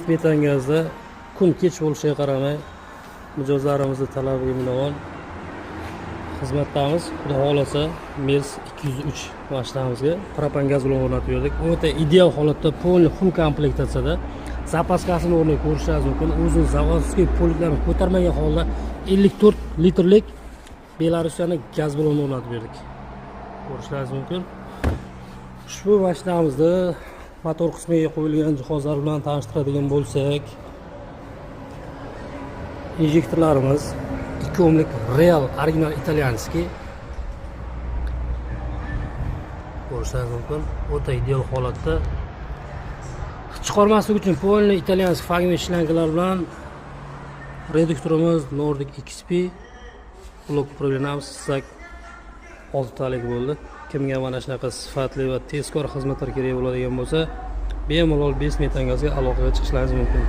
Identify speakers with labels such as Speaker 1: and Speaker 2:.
Speaker 1: metan gazda kun kech bo'lishiga qaramay mijozlarimizni talabiga binoan xizmatdamiz. Xudo xolasa Mers 203 mashinamizga propan gaz bilan o'rnatib berdik. O'ta ideal holatda, полный full komplektatsiyada zapaskasini o'rniga ko'rishingiz mumkin. O'zi zavodskiy poliklarni ko'tarmagan holda 54 litrlik Belarusiyani gaz bilan o'rnatib berdik. Ko'rishingiz mumkin. Ushbu mashinamizni motor qismiga qo'yilgan jihozlar bilan tanishtiradigan bo'lsak, injektorlarimiz 2 ohmlik Real original italyanskiy. Ko'rishingiz mumkin. O'ta ideal holatda. Chiqarmaslik uchun полный italyanskiy fragment shlankalar bilan reduktorimiz Nordic XP blok upravlenamiz 6 talik bo'ldi. Kimga mana shunaqa sifatli va tezkor xizmatlar kerak bo'ladigan bo'lsa, bemalol 5 metan gazga aloqaga chiqishingiz mumkin.